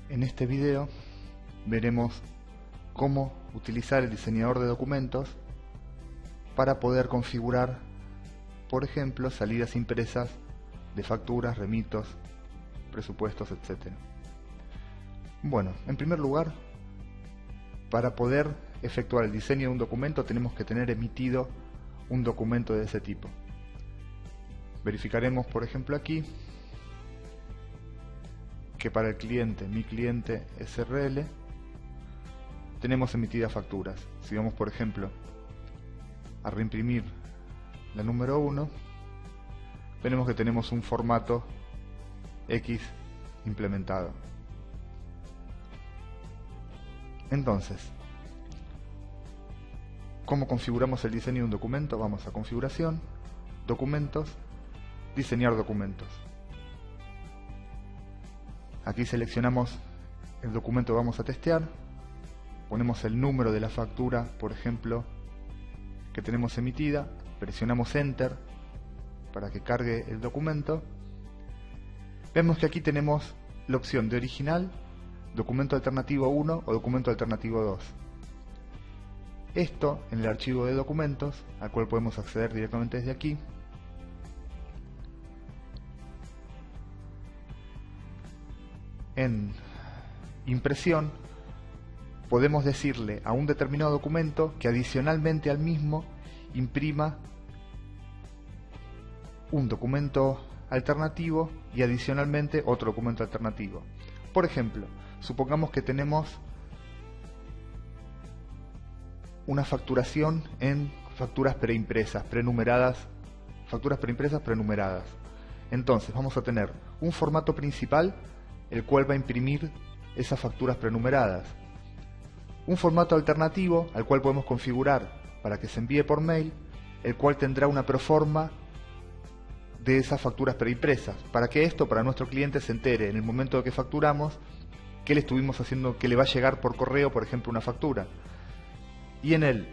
En este video veremos cómo utilizar el diseñador de documentos para poder configurar, por ejemplo, salidas impresas de facturas, remitos, presupuestos, etc. Bueno, en primer lugar, para poder efectuar el diseño de un documento tenemos que tener emitido un documento de ese tipo. Verificaremos, por ejemplo, aquí que para el cliente, mi cliente SRL, tenemos emitidas facturas. Si vamos, por ejemplo, a reimprimir la número 1, veremos que tenemos un formato X implementado. Entonces, ¿cómo configuramos el diseño de un documento? Vamos a Configuración, Documentos, Diseñar documentos. Aquí seleccionamos el documento que vamos a testear, ponemos el número de la factura, por ejemplo, que tenemos emitida, presionamos Enter para que cargue el documento. Vemos que aquí tenemos la opción de original, documento alternativo 1 o documento alternativo 2. Esto en el archivo de documentos, al cual podemos acceder directamente desde aquí. En impresión podemos decirle a un determinado documento que adicionalmente al mismo imprima un documento alternativo y adicionalmente otro documento alternativo. Por ejemplo, supongamos que tenemos una facturación en facturas preimpresas, prenumeradas, facturas preimpresas prenumeradas. Entonces vamos a tener un formato principal, el cual va a imprimir esas facturas prenumeradas. Un formato alternativo al cual podemos configurar para que se envíe por mail, el cual tendrá una proforma de esas facturas preimpresas, para que para nuestro cliente se entere en el momento de que facturamos que le estuvimos haciendo, que le va a llegar por correo, por ejemplo, una factura. Y en el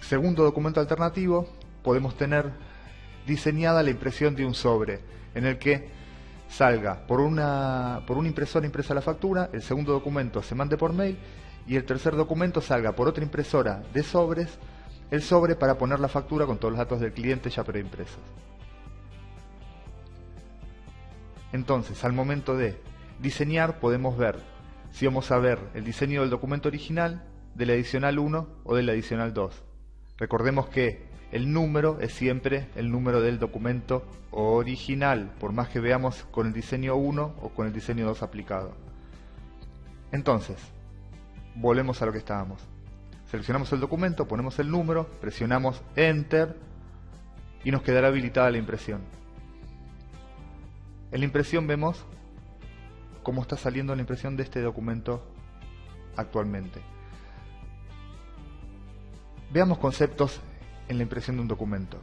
segundo documento alternativo podemos tener diseñada la impresión de un sobre en el que salga por una impresora impresa la factura, el segundo documento se mande por mail y el tercer documento salga por otra impresora de sobres, el sobre para poner la factura con todos los datos del cliente ya preimpresos. Entonces, al momento de diseñar podemos ver si vamos a ver el diseño del documento original, del adicional 1 o del adicional 2. Recordemos que el número es siempre el número del documento original, por más que veamos con el diseño 1 o con el diseño 2 aplicado. Entonces, volvemos a lo que estábamos. Seleccionamos el documento, ponemos el número, presionamos Enter y nos quedará habilitada la impresión. En la impresión vemos cómo está saliendo la impresión de este documento actualmente. Veamos conceptos en la impresión de un documento.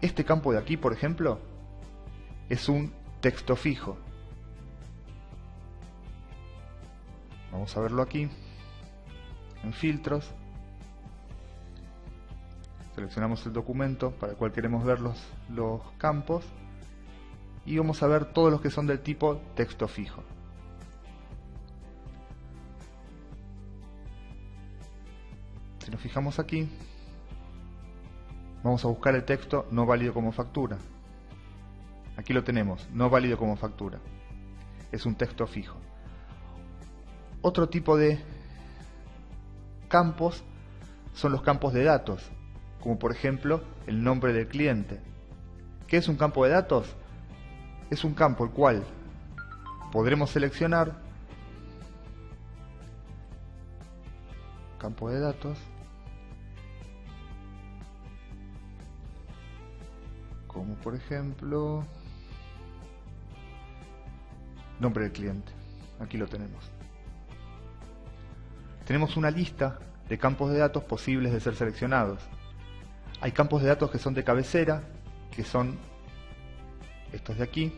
Este campo de aquí, por ejemplo, es un texto fijo. Vamos a verlo aquí, en filtros. Seleccionamos el documento para el cual queremos ver los campos y vamos a ver todos los que son del tipo texto fijo. Si nos fijamos aquí, vamos a buscar el texto no válido como factura. Aquí lo tenemos, no válido como factura. Es un texto fijo. Otro tipo de campos son los campos de datos, como por ejemplo el nombre del cliente. ¿Qué es un campo de datos? Es un campo el cual podremos seleccionar campo de datos como por ejemplo nombre del cliente. Aquí lo tenemos. Tenemos una lista de campos de datos posibles de ser seleccionados. Hay campos de datos que son de cabecera, que son estos de aquí.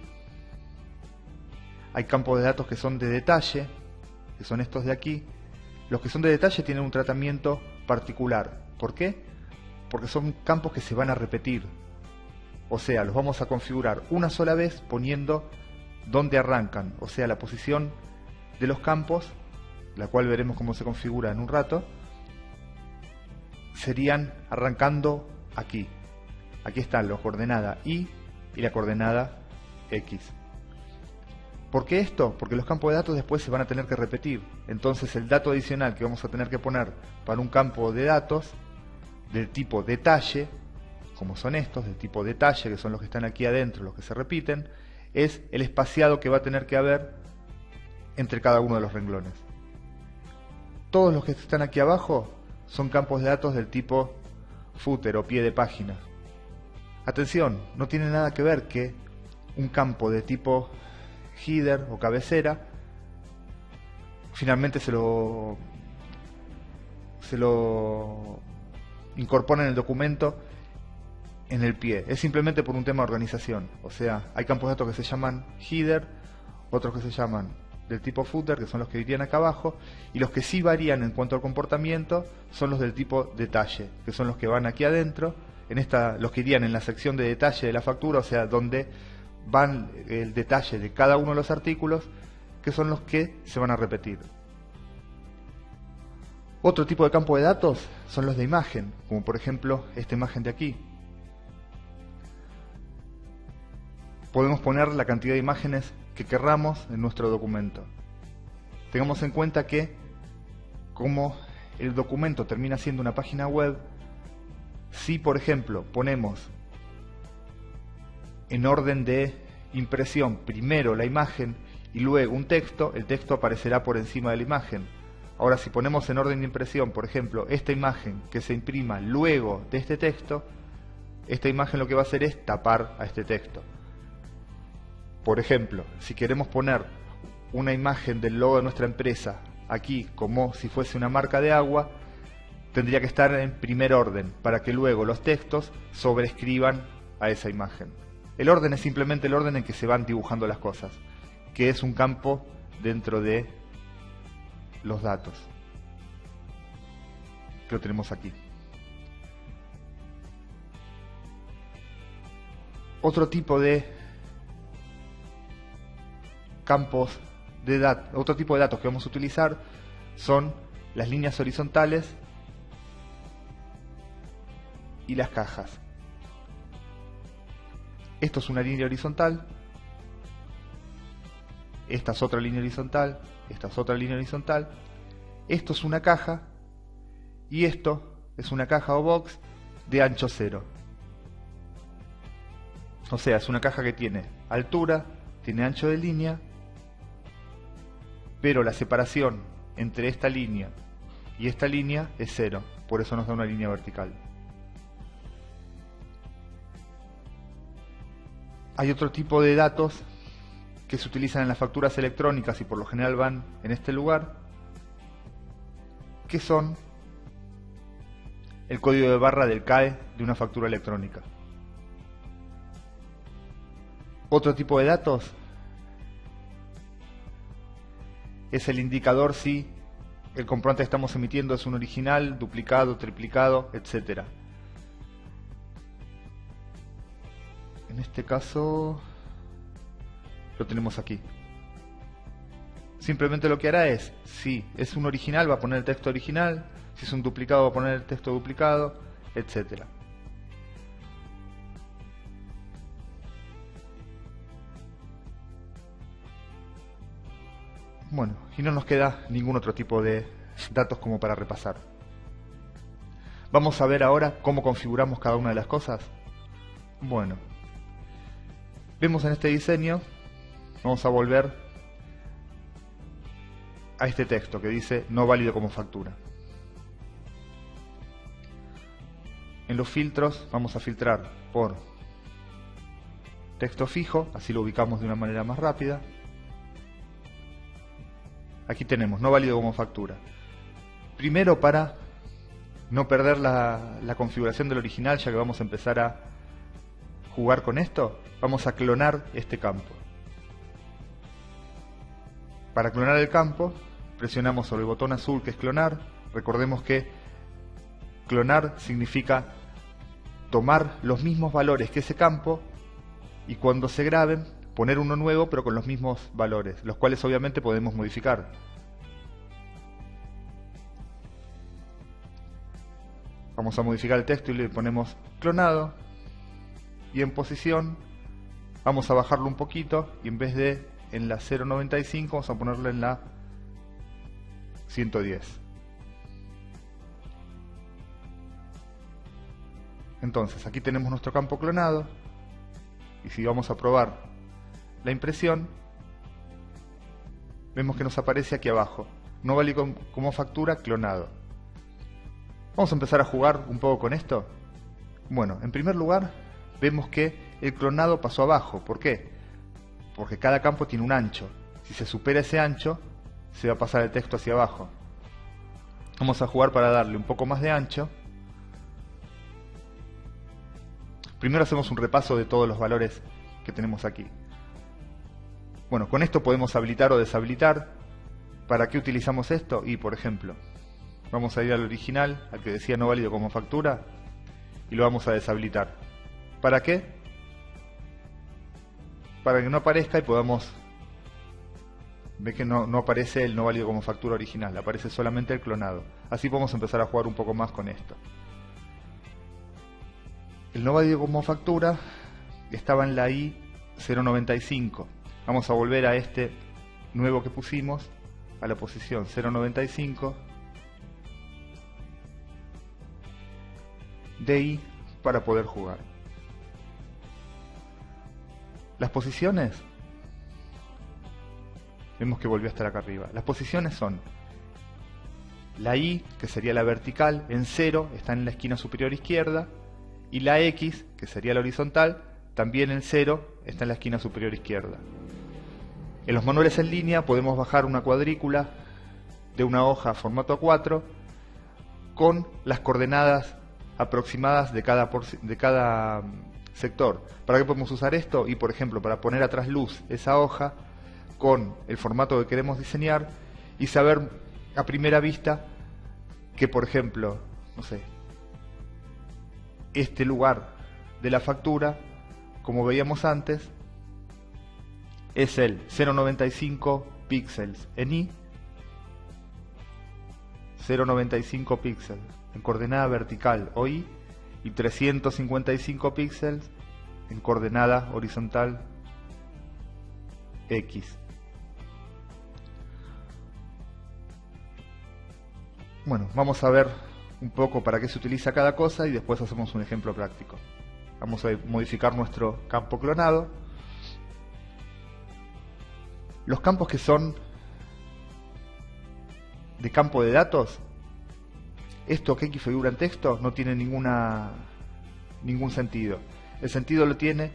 Hay campos de datos que son de detalle, que son estos de aquí. Los que son de detalle tienen un tratamiento particular. ¿Por qué? Porque son campos que se van a repetir. O sea, los vamos a configurar una sola vez poniendo dónde arrancan, o sea, la posición de los campos, la cual veremos cómo se configura en un rato, serían arrancando aquí. Aquí están la coordenada Y y la coordenada X. ¿Por qué esto? Porque los campos de datos después se van a tener que repetir. Entonces el dato adicional que vamos a tener que poner para un campo de datos del tipo detalle, como son estos, del tipo detalle, que son los que están aquí adentro, los que se repiten, es el espaciado que va a tener que haber entre cada uno de los renglones. Todos los que están aquí abajo son campos de datos del tipo footer o pie de página. Atención, no tiene nada que ver que un campo de tipo header o cabecera finalmente se lo incorpora en el documento en el pie. Es simplemente por un tema de organización. O sea, hay campos de datos que se llaman header, otros que se llaman del tipo footer, que son los que irían acá abajo, y los que sí varían en cuanto al comportamiento son los del tipo detalle, que son los que van aquí adentro, los que irían en la sección de detalle de la factura, o sea, donde van el detalle de cada uno de los artículos, que son los que se van a repetir. Otro tipo de campo de datos son los de imagen, como por ejemplo esta imagen de aquí. Podemos poner la cantidad de imágenes que querramos en nuestro documento. Tengamos en cuenta que, como el documento termina siendo una página web, si por ejemplo ponemos en orden de impresión primero la imagen y luego un texto, el texto aparecerá por encima de la imagen. Ahora, si ponemos en orden de impresión, por ejemplo, esta imagen que se imprima luego de este texto, esta imagen lo que va a hacer es tapar a este texto. Por ejemplo, si queremos poner una imagen del logo de nuestra empresa aquí como si fuese una marca de agua, tendría que estar en primer orden para que luego los textos sobrescriban a esa imagen. El orden es simplemente el orden en que se van dibujando las cosas, que es un campo dentro de los datos, que lo tenemos aquí. Otro tipo de campos de datos, otro tipo de datos que vamos a utilizar son las líneas horizontales y las cajas. Esto es una línea horizontal, esta es otra línea horizontal, esta es otra línea horizontal, esto es una caja y esto es una caja o box de ancho 0. O sea, es una caja que tiene altura, tiene ancho de línea, pero la separación entre esta línea y esta línea es 0, por eso nos da una línea vertical. Hay otro tipo de datos que se utilizan en las facturas electrónicas y por lo general van en este lugar, que son el código de barra del CAE de una factura electrónica. Otro tipo de datos es el indicador si el comprobante que estamos emitiendo es un original, duplicado, triplicado, etc. En este caso lo tenemos aquí. Simplemente lo que hará es, si es un original va a poner el texto original, si es un duplicado va a poner el texto duplicado, etc. Bueno, y no nos queda ningún otro tipo de datos como para repasar. Vamos a ver ahora cómo configuramos cada una de las cosas. Bueno, vemos en este diseño, vamos a volver a este texto que dice no válido como factura. En los filtros vamos a filtrar por texto fijo, así lo ubicamos de una manera más rápida. Aquí tenemos no válido como factura. Primero, para no perder la configuración del original, ya que vamos a empezar a jugar con esto, vamos a clonar este campo. Para clonar el campo, presionamos sobre el botón azul que es clonar. Recordemos que clonar significa tomar los mismos valores que ese campo y cuando se graben poner uno nuevo pero con los mismos valores, los cuales obviamente podemos modificar. Vamos a modificar el texto y le ponemos clonado, y en posición vamos a bajarlo un poquito, y en vez de en la 0.95 vamos a ponerlo en la 110. Entonces aquí tenemos nuestro campo clonado, y si vamos a probar la impresión, vemos que nos aparece aquí abajo, no válido como factura clonado. Vamos a empezar a jugar un poco con esto. Bueno, en primer lugar vemos que el clonado pasó abajo. ¿Por qué? Porque cada campo tiene un ancho. Si se supera ese ancho, se va a pasar el texto hacia abajo. Vamos a jugar para darle un poco más de ancho. Primero hacemos un repaso de todos los valores que tenemos aquí. Bueno, con esto podemos habilitar o deshabilitar. ¿Para qué utilizamos esto? Y por ejemplo, vamos a ir al original, al que decía no válido como factura, y lo vamos a deshabilitar. ¿Para qué? Para que no aparezca y podamos ver que no aparece el no válido como factura original, aparece solamente el clonado. Así podemos empezar a jugar un poco más con esto. El no válido como factura estaba en la I0.95. Vamos a volver a este nuevo que pusimos, a la posición 0.95 de I para poder jugar. Las posiciones, vemos que volvió a estar acá arriba. Las posiciones son la I, que sería la vertical, en 0, está en la esquina superior izquierda, y la X, que sería la horizontal, también en 0, está en la esquina superior izquierda. En los manuales en línea podemos bajar una cuadrícula de una hoja formato A4 con las coordenadas aproximadas de cada sector. ¿Para qué podemos usar esto? Y por ejemplo, para poner a trasluz esa hoja con el formato que queremos diseñar y saber a primera vista que, por ejemplo, no sé, este lugar de la factura, como veíamos antes, es el 0.95 píxeles en I, 0.95 píxeles en coordenada vertical o Y, y 355 píxeles en coordenada horizontal X. Bueno, vamos a ver un poco para qué se utiliza cada cosa y después hacemos un ejemplo práctico. Vamos a modificar nuestro campo clonado. Los campos que son de campo de datos, esto que aquí figura en texto no tiene ningún sentido. El sentido lo tiene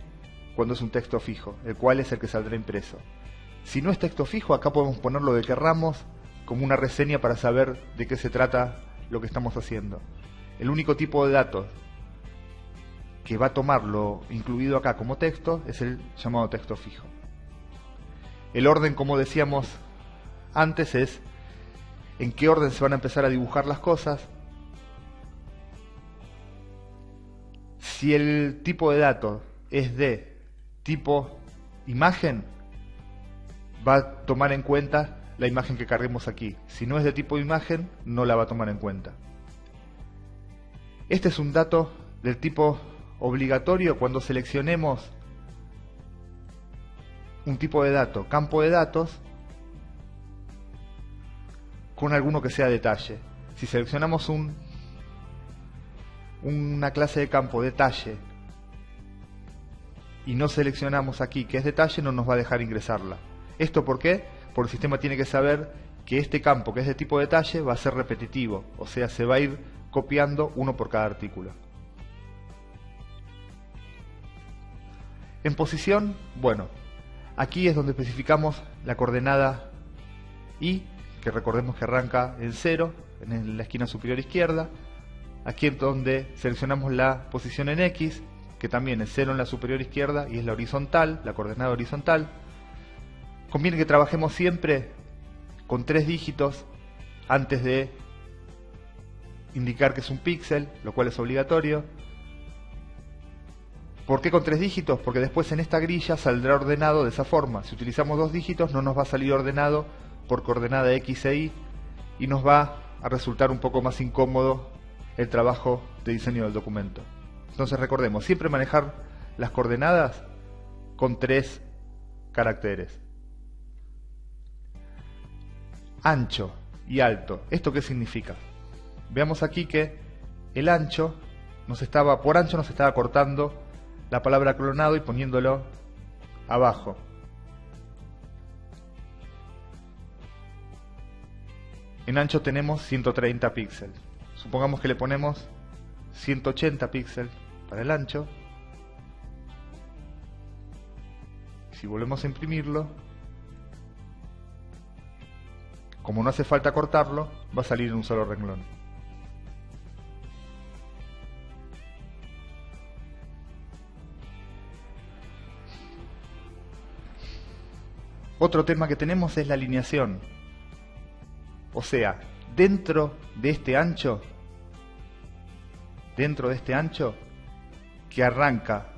cuando es un texto fijo, el cual es el que saldrá impreso. Si no es texto fijo, acá podemos poner lo que querramos como una reseña para saber de qué se trata lo que estamos haciendo. El único tipo de datos que va a tomar lo incluido acá como texto es el llamado texto fijo. El orden, como decíamos antes, es en qué orden se van a empezar a dibujar las cosas. Si el tipo de datos es de tipo imagen, va a tomar en cuenta la imagen que carguemos aquí. Si no es de tipo imagen, no la va a tomar en cuenta. Este es un dato del tipo obligatorio cuando seleccionemos un tipo de dato, campo de datos, con alguno que sea detalle. Si seleccionamos una clase de campo detalle y no seleccionamos aquí que es detalle, no nos va a dejar ingresarla. ¿Esto por qué? Porque el sistema tiene que saber que este campo que es de tipo detalle va a ser repetitivo, o sea, se va a ir copiando uno por cada artículo. En posición, bueno, aquí es donde especificamos la coordenada Y, que recordemos que arranca en 0, en la esquina superior izquierda. Aquí es donde seleccionamos la posición en X, que también es 0 en la superior izquierda y es la horizontal, la coordenada horizontal. Conviene que trabajemos siempre con 3 dígitos antes de indicar que es un píxel, lo cual es obligatorio. ¿Por qué con 3 dígitos? Porque después en esta grilla saldrá ordenado de esa forma. Si utilizamos 2 dígitos no nos va a salir ordenado por coordenada X e Y y nos va a resultar un poco más incómodo el trabajo de diseño del documento. Entonces recordemos, siempre manejar las coordenadas con 3 caracteres. Ancho y alto. ¿Esto qué significa? Veamos aquí que el ancho por ancho nos estaba cortando la palabra clonado y poniéndolo abajo. En ancho tenemos 130 píxeles. Supongamos que le ponemos 180 píxeles para el ancho. Si volvemos a imprimirlo, como no hace falta cortarlo, va a salir en un solo renglón. Otro tema que tenemos es la alineación. O sea, dentro de este ancho que arranca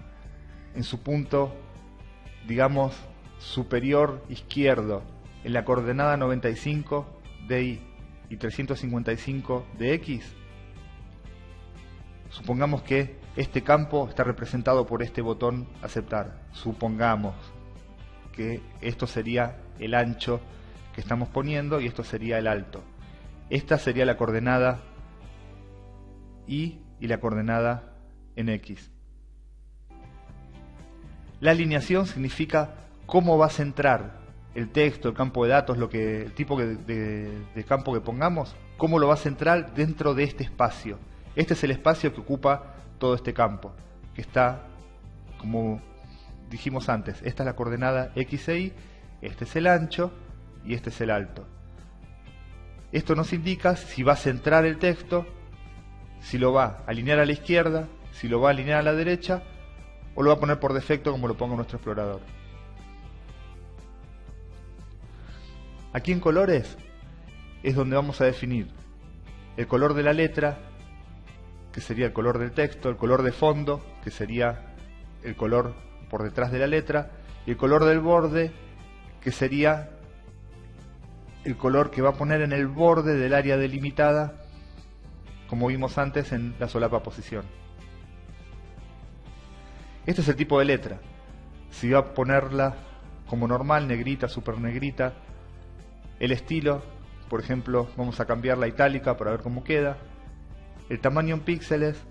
en su punto, digamos, superior izquierdo, en la coordenada 95 de Y y 355 de X, supongamos que este campo está representado por este botón aceptar. Supongamos que esto sería el ancho que estamos poniendo y esto sería el alto. Esta sería la coordenada Y y la coordenada en X. La alineación significa cómo va a centrar el texto, el campo de datos, el tipo de campo que pongamos, cómo lo va a centrar dentro de este espacio. Este es el espacio que ocupa todo este campo, que está, como dijimos antes, esta es la coordenada X e Y, este es el ancho y este es el alto. Esto nos indica si va a centrar el texto, si lo va a alinear a la izquierda, si lo va a alinear a la derecha, o lo va a poner por defecto como lo ponga nuestro explorador. Aquí en colores es donde vamos a definir el color de la letra, que sería el color del texto, el color de fondo, que sería el color por detrás de la letra, y el color del borde, que sería el color que va a poner en el borde del área delimitada, como vimos antes en la solapa posición. Este es el tipo de letra. Si va a ponerla como normal, negrita, super negrita, el estilo, por ejemplo, vamos a cambiar la itálica para ver cómo queda, el tamaño en píxeles,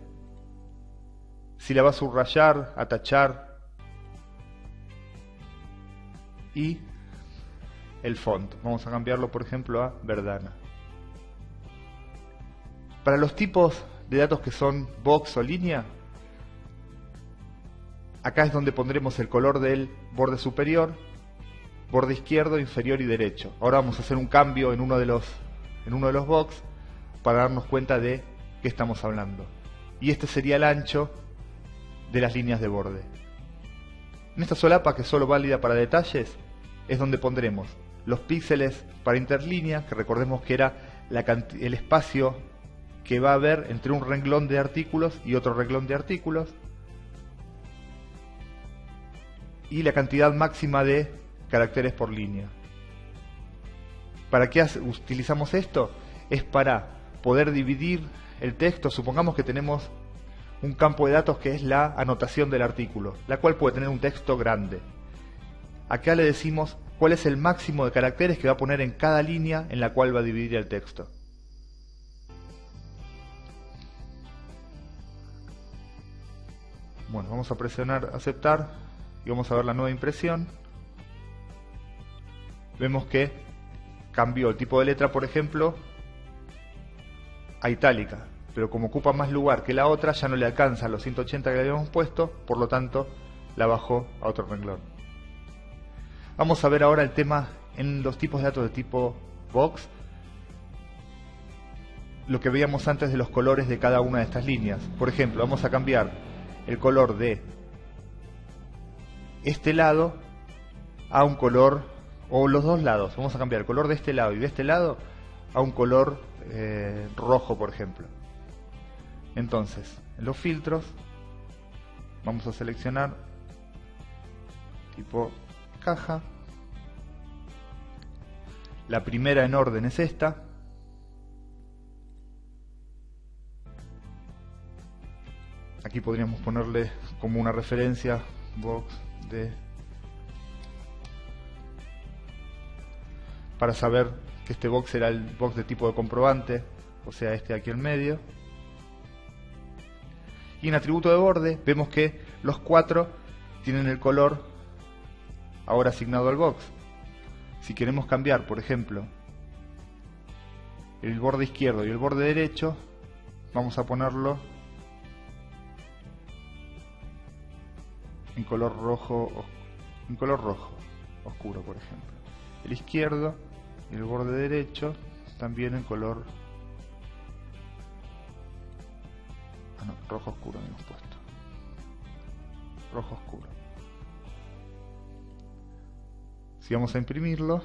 si la va a subrayar, a tachar, y el font. Vamos a cambiarlo, por ejemplo, a Verdana. Para los tipos de datos que son box o línea, acá es donde pondremos el color del borde superior, borde izquierdo, inferior y derecho. Ahora vamos a hacer un cambio en uno de los box para darnos cuenta de qué estamos hablando. Y este sería el ancho de las líneas de borde. En esta solapa, que es solo válida para detalles, es donde pondremos los píxeles para interlínea, que recordemos que era el espacio que va a haber entre un renglón de artículos y otro renglón de artículos, y la cantidad máxima de caracteres por línea. ¿Para qué utilizamos esto? Es para poder dividir el texto. Supongamos que tenemos un campo de datos que es la anotación del artículo, la cual puede tener un texto grande. Acá le decimos cuál es el máximo de caracteres que va a poner en cada línea en la cual va a dividir el texto. Bueno, vamos a presionar aceptar y vamos a ver la nueva impresión. Vemos que cambió el tipo de letra, por ejemplo, a itálica, pero como ocupa más lugar que la otra, ya no le alcanza los 180 que le habíamos puesto, por lo tanto la bajó a otro renglón. Vamos a ver ahora el tema en los tipos de datos de tipo box, lo que veíamos antes de los colores de cada una de estas líneas. Por ejemplo, vamos a cambiar el color de este lado a un color, o los dos lados, vamos a cambiar el color de este lado y de este lado a un color rojo, por ejemplo. Entonces, en los filtros Vamos a seleccionar tipo caja. La primera en orden es esta. Aquí podríamos ponerle como una referencia box de, para saber que este box era el box de tipo de comprobante, o sea, este de aquí en medio. Y en atributo de borde vemos que los 4 tienen el color ahora asignado al box. Si queremos cambiar, por ejemplo, el borde izquierdo y el borde derecho, vamos a ponerlo en color rojo oscuro, por ejemplo. El izquierdo y el borde derecho también en color rojo oscuro hemos puesto. Rojo oscuro. Si vamos a imprimirlo,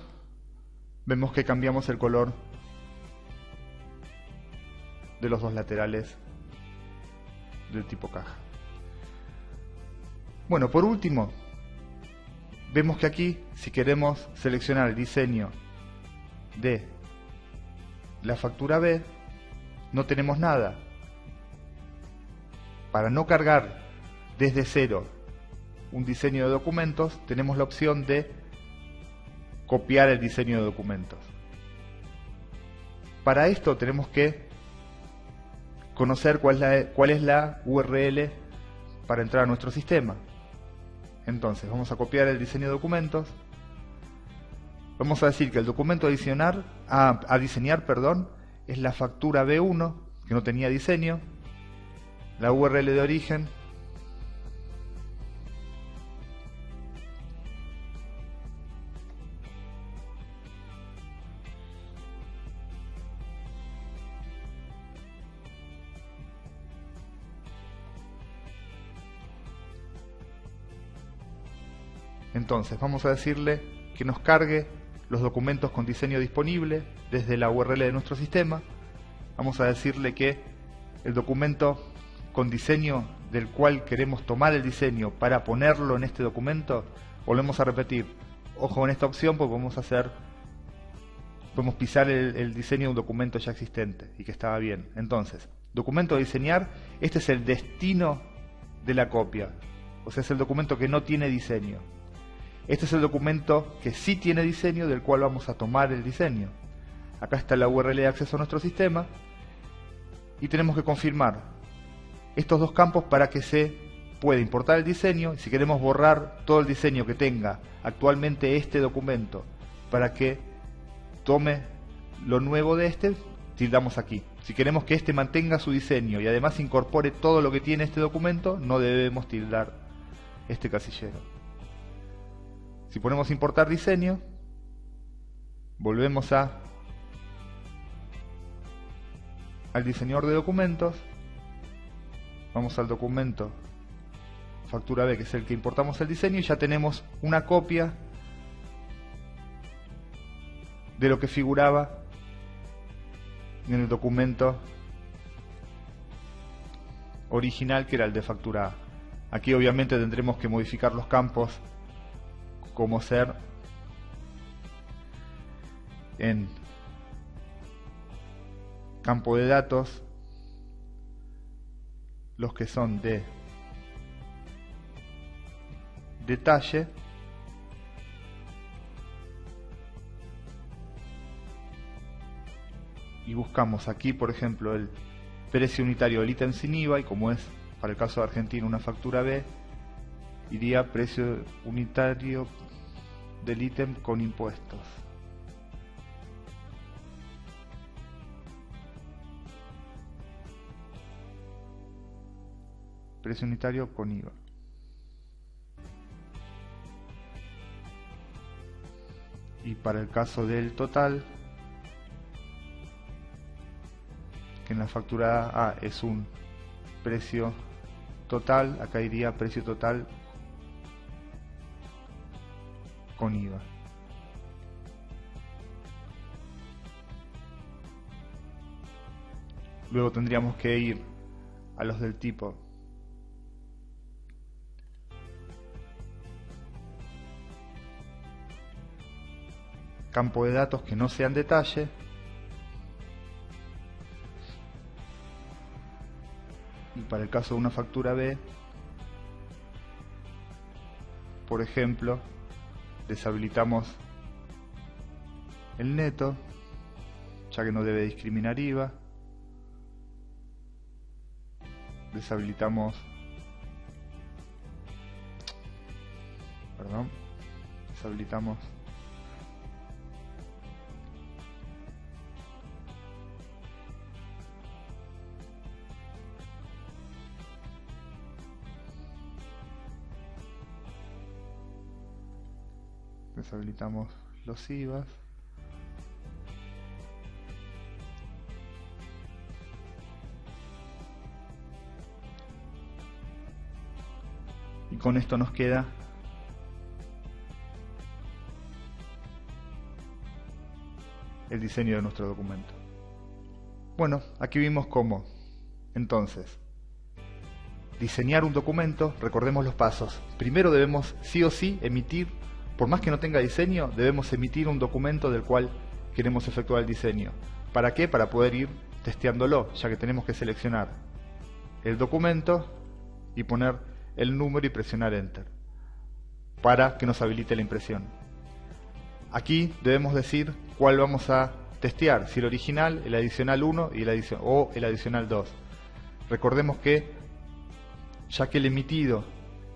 vemos que cambiamos el color de los dos laterales del tipo caja. Bueno, por último, vemos que aquí, si queremos seleccionar el diseño de la factura B, no tenemos nada. Para no cargar desde cero un diseño de documentos, tenemos la opción de copiar el diseño de documentos. Para esto tenemos que conocer cuál es la URL para entrar a nuestro sistema. Entonces vamos a copiar el diseño de documentos. Vamos a decir que el documento a diseñar es la factura B1, que no tenía diseño. La URL de origen entonces vamos a decirle que nos cargue los documentos con diseño disponible desde la URL de nuestro sistema. Vamos a decirle que el documento con diseño del cual queremos tomar el diseño para ponerlo en este documento, volvemos a repetir, ojo con esta opción porque podemos pisar el diseño de un documento ya existente y que estaba bien. Entonces, documento a diseñar, este es el destino de la copia, o sea, es el documento que no tiene diseño. Este es el documento que sí tiene diseño, del cual vamos a tomar el diseño. Acá está la URL de acceso a nuestro sistema y tenemos que confirmar estos dos campos para que se pueda importar el diseño. Y si queremos borrar todo el diseño que tenga actualmente este documento para que tome lo nuevo de este, tildamos aquí. Si queremos que este mantenga su diseño y además incorpore todo lo que tiene este documento, no debemos tildar este casillero. Si ponemos importar diseño, volvemos al diseñador de documentos, vamos al documento factura B, que es el que importamos el diseño, y ya tenemos una copia de lo que figuraba en el documento original, que era el de factura A. Aquí obviamente tendremos que modificar los campos, como ser en campo de datos los que son de detalle y buscamos aquí, por ejemplo, el precio unitario del ítem sin IVA, y como es para el caso de Argentina una factura B, iría precio unitario del ítem con impuestos. Precio unitario con IVA. Y para el caso del total, que en la factura A es un precio total, acá iría precio total con IVA. Luego tendríamos que ir a los del tipo campo de datos que no sean detalle, y para el caso de una factura B, por ejemplo, deshabilitamos el neto, ya que no debe discriminar IVA. Deshabilitamos los IVAs. Y con esto nos queda el diseño de nuestro documento. Bueno, aquí vimos cómo, entonces, diseñar un documento. Recordemos los pasos. Primero debemos sí o sí emitir, por más que no tenga diseño, debemos emitir un documento del cual queremos efectuar el diseño. ¿Para qué? Para poder ir testeándolo, ya que tenemos que seleccionar el documento y poner el número y presionar Enter para que nos habilite la impresión. Aquí debemos decir cuál vamos a testear, si el original, el adicional 1 y o el adicional 2. Recordemos que, ya que el emitido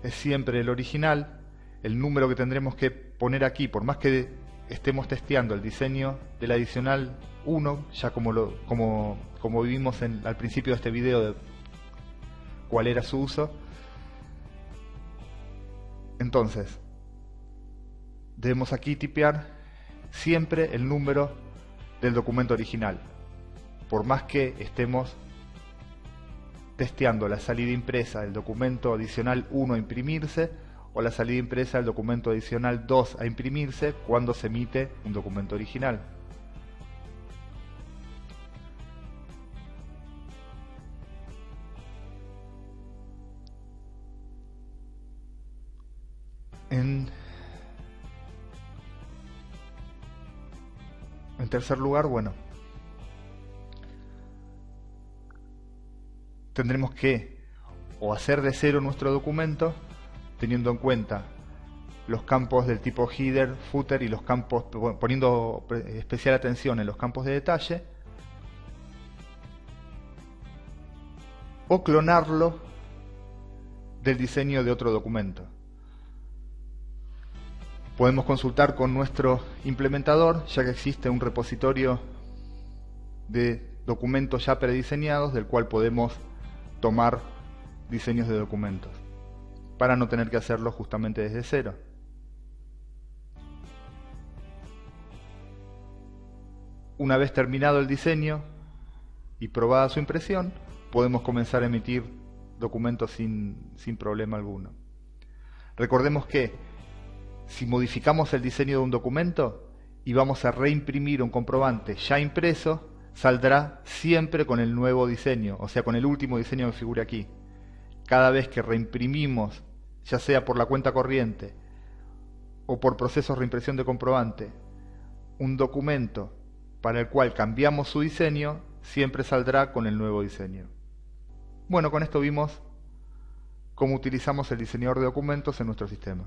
es siempre el original, el número que tendremos que poner aquí, por más que estemos testeando el diseño del adicional 1, ya como vimos al principio de este video de cuál era su uso, entonces debemos aquí tipear siempre el número del documento original, por más que estemos testeando la salida impresa del documento adicional 1 a imprimirse o la salida impresa del documento adicional 2 a imprimirse cuando se emite un documento original. En tercer lugar, bueno, tendremos que o hacer de cero nuestro documento, teniendo en cuenta los campos del tipo header, footer y los campos, poniendo especial atención en los campos de detalle, o clonarlo del diseño de otro documento. Podemos consultar con nuestro implementador, ya que existe un repositorio de documentos ya prediseñados del cual podemos tomar diseños de documentos para no tener que hacerlo justamente desde cero. Una vez terminado el diseño y probada su impresión, podemos comenzar a emitir documentos sin problema alguno. Recordemos que si modificamos el diseño de un documento y vamos a reimprimir un comprobante ya impreso, saldrá siempre con el nuevo diseño, o sea, con el último diseño que figura aquí. Cada vez que reimprimimos, ya sea por la cuenta corriente o por procesos de reimpresión de comprobante, un documento para el cual cambiamos su diseño, siempre saldrá con el nuevo diseño. Bueno, con esto vimos cómo utilizamos el diseñador de documentos en nuestro sistema.